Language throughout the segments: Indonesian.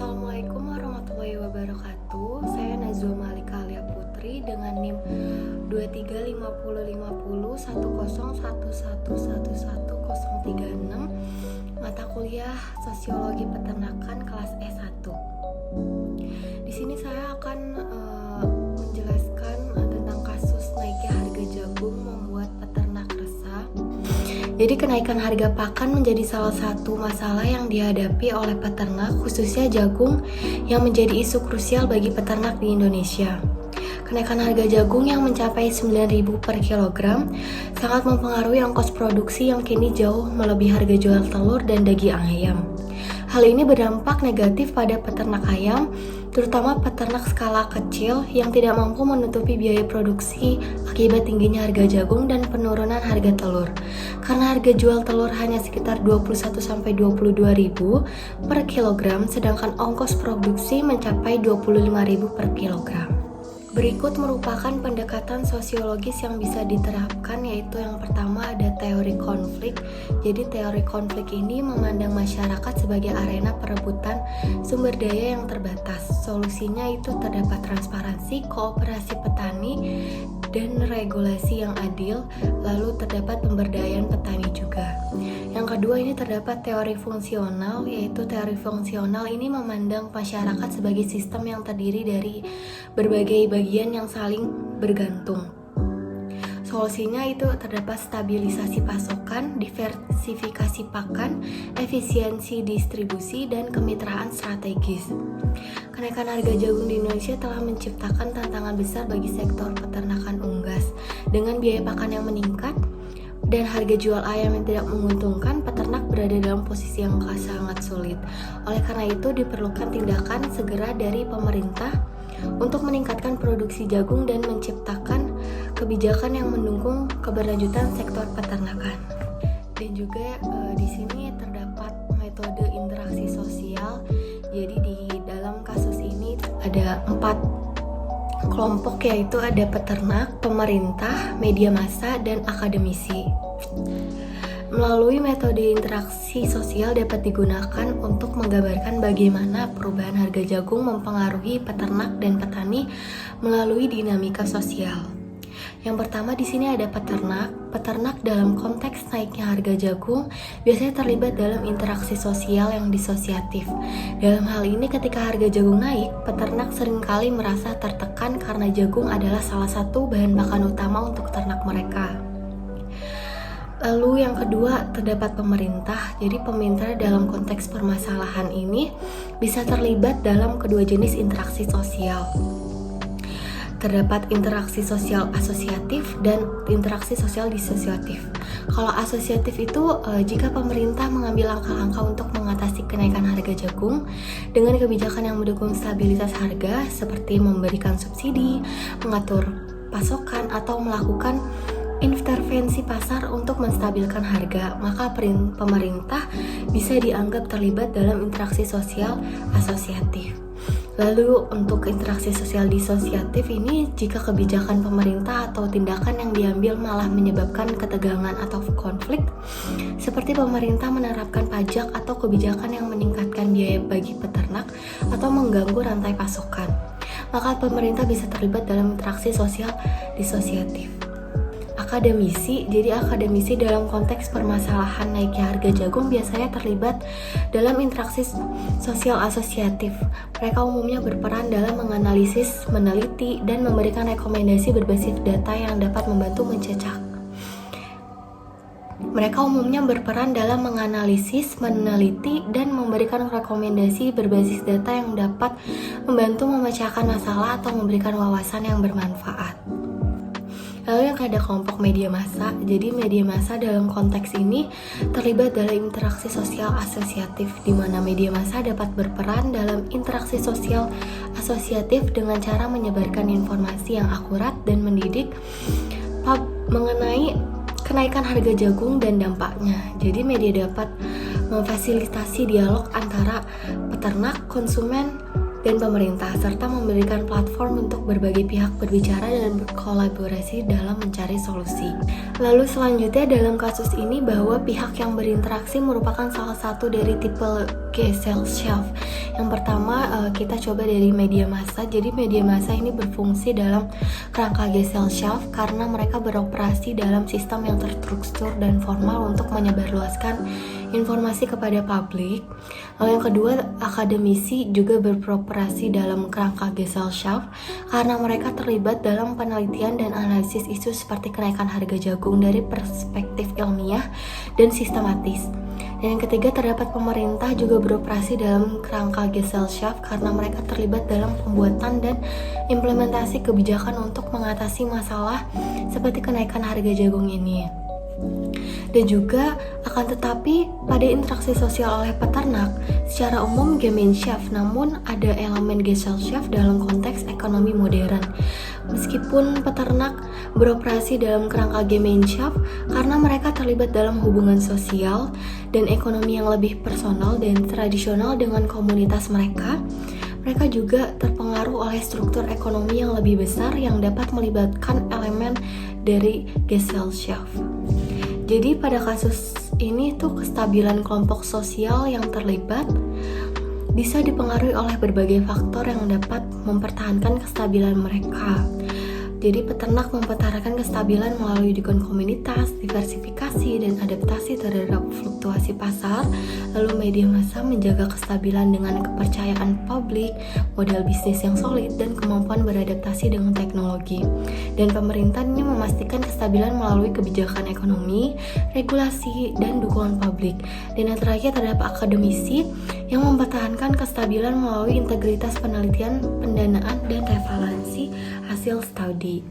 Assalamualaikum warahmatullahi wabarakatuh. Saya Nazwa Malika Alia Putri dengan NIM 2350501011111036, mata kuliah Sosiologi Peternakan kelas S1. Di sini saya akan menjelaskan tentang kasus naiknya harga jagung membuat peternak resah. Jadi kenaikan harga pakan menjadi salah satu masalah yang dihadapi oleh peternak, khususnya jagung yang menjadi isu krusial bagi peternak di Indonesia. Kenaikan harga jagung yang mencapai 9.000 per kilogram sangat mempengaruhi ongkos produksi yang kini jauh melebihi harga jual telur dan daging ayam. Hal ini berdampak negatif pada peternak ayam, terutama peternak skala kecil yang tidak mampu menutupi biaya produksi akibat tingginya harga jagung dan penurunan harga telur. Karena harga jual telur hanya sekitar 21-22.000 per kilogram, sedangkan ongkos produksi mencapai 25.000 per kilogram. Berikut merupakan pendekatan sosiologis yang bisa diterapkan, yaitu yang pertama ada teori konflik. Jadi teori konflik ini memandang masyarakat sebagai arena perebutan sumber daya yang terbatas. Solusinya itu terdapat transparansi, kooperasi petani, dan regulasi yang adil, lalu terdapat pemberdayaan petani juga. Yang kedua ini terdapat teori fungsional, yaitu teori fungsional ini memandang masyarakat sebagai sistem yang terdiri dari berbagai bagian yang saling bergantung. Solusinya itu terdapat stabilisasi pasokan, diversifikasi pakan, efisiensi distribusi, dan kemitraan strategis. Kenaikan harga jagung di Indonesia telah menciptakan tantangan besar bagi sektor peternakan unggas. Dengan biaya pakan yang meningkat dan harga jual ayam yang tidak menguntungkan, peternak berada dalam posisi yang sangat sulit. Oleh karena itu diperlukan tindakan segera dari pemerintah untuk meningkatkan produksi jagung dan menciptakan kebijakan yang mendukung keberlanjutan sektor peternakan. Dan juga di sini terdapat metode interaksi sosial. Jadi di dalam kasus ini ada 4 kelompok, yaitu ada peternak, pemerintah, media massa, dan akademisi. Melalui metode interaksi sosial dapat digunakan untuk menggambarkan bagaimana perubahan harga jagung mempengaruhi peternak dan petani melalui dinamika sosial. Yang pertama di sini ada peternak. Peternak dalam konteks naiknya harga jagung biasanya terlibat dalam interaksi sosial yang disosiatif. Dalam hal ini ketika harga jagung naik, peternak seringkali merasa tertekan karena jagung adalah salah satu bahan pakan utama untuk ternak mereka. Lalu yang kedua terdapat pemerintah. Jadi pemerintah dalam konteks permasalahan ini bisa terlibat dalam kedua jenis interaksi sosial. Terdapat interaksi sosial asosiatif dan interaksi sosial disosiatif. Kalau asosiatif itu jika pemerintah mengambil langkah-langkah untuk mengatasi kenaikan harga jagung dengan kebijakan yang mendukung stabilitas harga seperti memberikan subsidi, mengatur pasokan, atau melakukan intervensi pasar untuk menstabilkan harga, maka pemerintah bisa dianggap terlibat dalam interaksi sosial asosiatif. Lalu untuk interaksi sosial disosiatif ini jika kebijakan pemerintah atau tindakan yang diambil malah menyebabkan ketegangan atau konflik, seperti pemerintah menerapkan pajak atau kebijakan yang meningkatkan biaya bagi peternak atau mengganggu rantai pasokan, maka pemerintah bisa terlibat dalam interaksi sosial disosiatif. Akademisi, jadi akademisi dalam konteks permasalahan naiknya harga jagung biasanya terlibat dalam interaksi sosial asosiatif. Mereka umumnya berperan dalam menganalisis, meneliti, dan memberikan rekomendasi berbasis data yang dapat membantu mencecah. Mereka umumnya berperan dalam menganalisis, meneliti, dan memberikan rekomendasi berbasis data yang dapat membantu memecahkan masalah atau memberikan wawasan yang bermanfaat. Lalu yang ada kelompok media massa. Jadi media massa dalam konteks ini terlibat dalam interaksi sosial asosiatif, di mana media massa dapat berperan dalam interaksi sosial asosiatif dengan cara menyebarkan informasi yang akurat dan mendidik mengenai kenaikan harga jagung dan dampaknya. Jadi media dapat memfasilitasi dialog antara peternak, konsumen, dan pemerintah, serta memberikan platform untuk berbagai pihak berbicara dan berkolaborasi dalam mencari solusi. Lalu selanjutnya dalam kasus ini bahwa pihak yang berinteraksi merupakan salah satu dari tipe Gesellschaft, Yang pertama kita coba dari media massa. Jadi media massa ini berfungsi dalam kerangka Gesellschaft karena mereka beroperasi dalam sistem yang terstruktur dan formal untuk menyebarluaskan informasi kepada publik. Lalu yang kedua, akademisi juga beroperasi dalam kerangka Gesellschaft karena mereka terlibat dalam penelitian dan analisis isu seperti kenaikan harga jagung dari perspektif ilmiah dan sistematis. Dan yang ketiga, terdapat pemerintah juga beroperasi dalam kerangka Gesellschaft karena mereka terlibat dalam pembuatan dan implementasi kebijakan untuk mengatasi masalah seperti kenaikan harga jagung ini. Dan juga akan tetapi pada interaksi sosial oleh peternak secara umum Gemeinschaft, namun ada elemen Gesellschaft dalam konteks ekonomi modern. Meskipun peternak beroperasi dalam kerangka Gemeinschaft karena mereka terlibat dalam hubungan sosial dan ekonomi yang lebih personal dan tradisional dengan komunitas mereka, mereka juga terpengaruh oleh struktur ekonomi yang lebih besar yang dapat melibatkan elemen dari Gesellschaft. Jadi pada kasus ini tuh kestabilan kelompok sosial yang terlibat bisa dipengaruhi oleh berbagai faktor yang dapat mempertahankan kestabilan mereka. Jadi peternak mempertahankan kestabilan melalui dukungan komunitas, diversifikasi, dan adaptasi terhadap fluktuasi pasar. Lalu media massa menjaga kestabilan dengan kepercayaan publik, modal bisnis yang solid, dan kemampuan beradaptasi dengan teknologi. Dan pemerintah ini memastikan kestabilan melalui kebijakan ekonomi, regulasi, dan dukungan publik. Dan yang terakhir terdapat akademisi yang mempertahankan kestabilan melalui integritas penelitian, pendanaan, dan revaluasi hasil studi.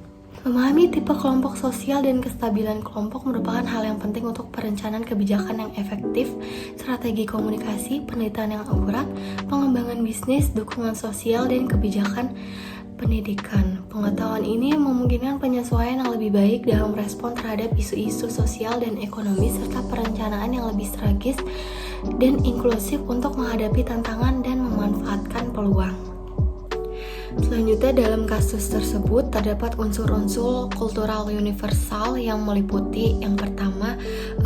Memahami tipe kelompok sosial dan kestabilan kelompok merupakan hal yang penting untuk perencanaan kebijakan yang efektif, strategi komunikasi, penelitian yang akurat, pengembangan bisnis, dukungan sosial, dan kebijakan pendidikan. Pengetahuan ini memungkinkan penyesuaian yang lebih baik dalam respon terhadap isu-isu sosial dan ekonomi serta perencanaan yang lebih strategis dan inklusif untuk menghadapi tantangan dan memanfaatkan peluang. Selanjutnya dalam kasus tersebut terdapat unsur-unsur kultural universal yang meliputi yang pertama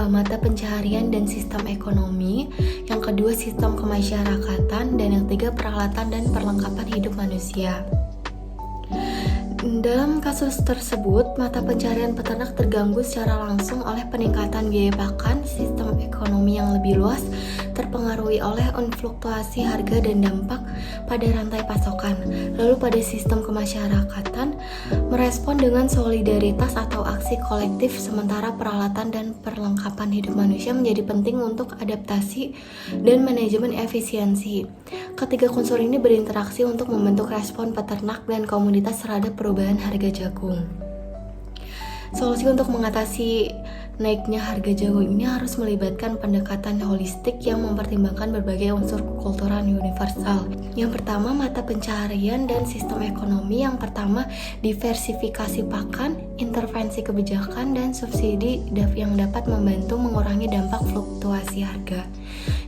mata pencaharian dan sistem ekonomi, yang kedua sistem kemasyarakatan, dan yang ketiga peralatan dan perlengkapan hidup manusia. Dalam kasus tersebut, mata pencaharian peternak terganggu secara langsung oleh peningkatan biaya pakan, sistem ekonomi yang lebih luas terpengaruhi oleh fluktuasi harga dan dampak pada rantai pasokan. Lalu pada sistem kemasyarakatan, merespon dengan solidaritas atau aksi kolektif, sementara peralatan dan perlengkapan hidup manusia menjadi penting untuk adaptasi dan manajemen efisiensi. Ketiga unsur ini berinteraksi untuk membentuk respon peternak dan komunitas terhadap perubahan harga jagung. Solusi untuk mengatasi naiknya harga jagung ini harus melibatkan pendekatan holistik yang mempertimbangkan berbagai unsur kultural universal. Yang pertama, mata pencaharian dan sistem ekonomi. Yang pertama, diversifikasi pakan, intervensi kebijakan, dan subsidi yang dapat membantu mengurangi dampak fluktuasi harga.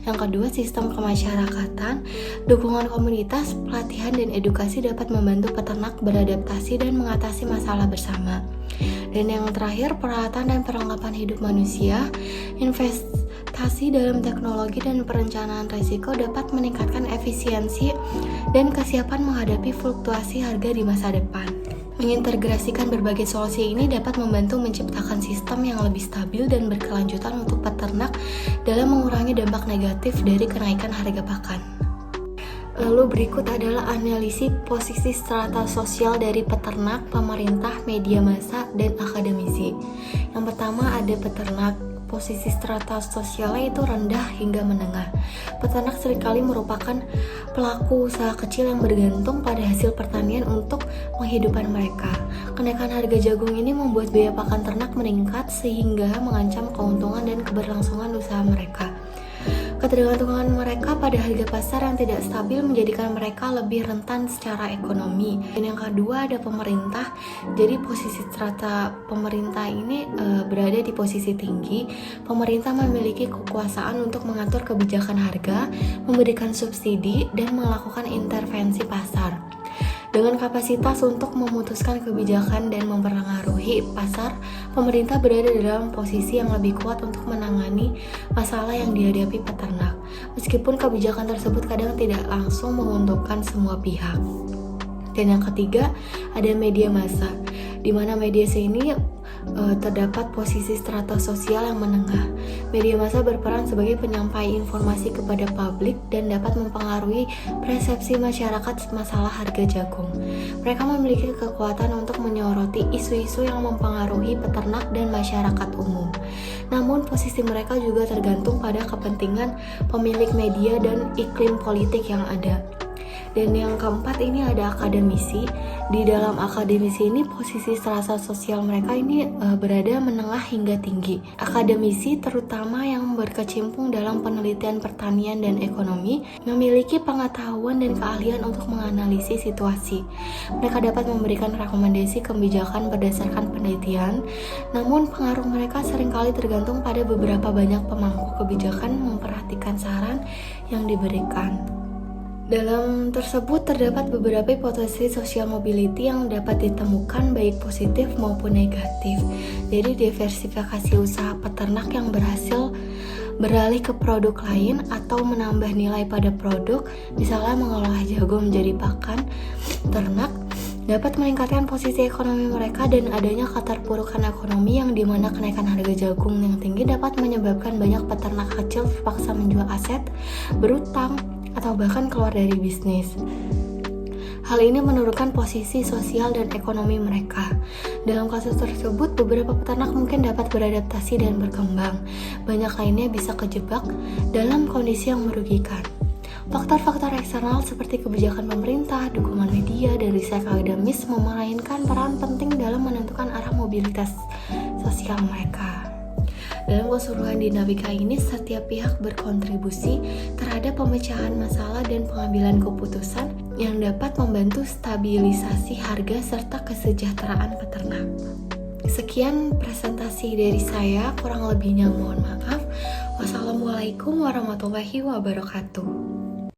Yang kedua, sistem kemasyarakatan, dukungan komunitas, pelatihan, dan edukasi dapat membantu peternak beradaptasi dan mengatasi masalah bersama. Dan yang terakhir, peralatan dan perlengkapan hidup manusia, investasi dalam teknologi dan perencanaan risiko dapat meningkatkan efisiensi dan kesiapan menghadapi fluktuasi harga di masa depan. Mengintegrasikan berbagai solusi ini dapat membantu menciptakan sistem yang lebih stabil dan berkelanjutan untuk peternak dalam mengurangi dampak negatif dari kenaikan harga pakan. Lalu berikut adalah analisis posisi strata sosial dari peternak, pemerintah, media massa, dan akademisi. Yang pertama ada peternak. Posisi strata sosialnya itu rendah hingga menengah. Peternak seringkali merupakan pelaku usaha kecil yang bergantung pada hasil pertanian untuk menghidupkan mereka. Kenaikan harga jagung ini membuat biaya pakan ternak meningkat sehingga mengancam keuntungan dan keberlangsungan usaha mereka. Ketergantungan mereka pada harga pasar yang tidak stabil menjadikan mereka lebih rentan secara ekonomi. Dan yang kedua ada pemerintah. Jadi posisi strata pemerintah ini berada di posisi tinggi. Pemerintah memiliki kekuasaan untuk mengatur kebijakan harga, memberikan subsidi, dan melakukan intervensi pasar. Dengan kapasitas untuk memutuskan kebijakan dan mempengaruhi pasar, pemerintah berada dalam posisi yang lebih kuat untuk menangani masalah yang dihadapi peternak. Meskipun kebijakan tersebut kadang tidak langsung menguntungkan semua pihak. Dan yang ketiga, ada media massa, di mana media ini terdapat posisi strata sosial yang menengah. Media massa berperan sebagai penyampai informasi kepada publik dan dapat mempengaruhi persepsi masyarakat masalah harga jagung. Mereka memiliki kekuatan untuk menyoroti isu-isu yang mempengaruhi peternak dan masyarakat umum. Namun, posisi mereka juga tergantung pada kepentingan pemilik media dan iklim politik yang ada. Dan yang keempat ini ada akademisi. Di dalam akademisi ini posisi strata sosial mereka ini berada menengah hingga tinggi. Akademisi terutama yang berkecimpung dalam penelitian pertanian dan ekonomi memiliki pengetahuan dan keahlian untuk menganalisis situasi. Mereka dapat memberikan rekomendasi kebijakan berdasarkan penelitian, namun pengaruh mereka seringkali tergantung pada beberapa banyak pemangku kebijakan memperhatikan saran yang diberikan. Dalam tersebut terdapat beberapa potensi social mobility yang dapat ditemukan baik positif maupun negatif. Jadi diversifikasi usaha peternak yang berhasil beralih ke produk lain atau menambah nilai pada produk, misalnya mengolah jagung menjadi pakan ternak, dapat meningkatkan posisi ekonomi mereka. Dan adanya keterpurukan ekonomi yang dimana kenaikan harga jagung yang tinggi dapat menyebabkan banyak peternak kecil terpaksa menjual aset, berutang, atau bahkan keluar dari bisnis. Hal ini menurunkan posisi sosial dan ekonomi mereka. Dalam kasus tersebut, beberapa peternak mungkin dapat beradaptasi dan berkembang. Banyak lainnya bisa kejebak dalam kondisi yang merugikan. Faktor-faktor eksternal seperti kebijakan pemerintah, dukungan media, dan riset akademis memainkan peran penting dalam menentukan arah mobilitas sosial mereka. Dalam keseluruhan dinamika ini, setiap pihak berkontribusi terhadap pemecahan masalah dan pengambilan keputusan yang dapat membantu stabilisasi harga serta kesejahteraan peternak. Sekian presentasi dari saya, kurang lebihnya mohon maaf. Wassalamualaikum warahmatullahi wabarakatuh.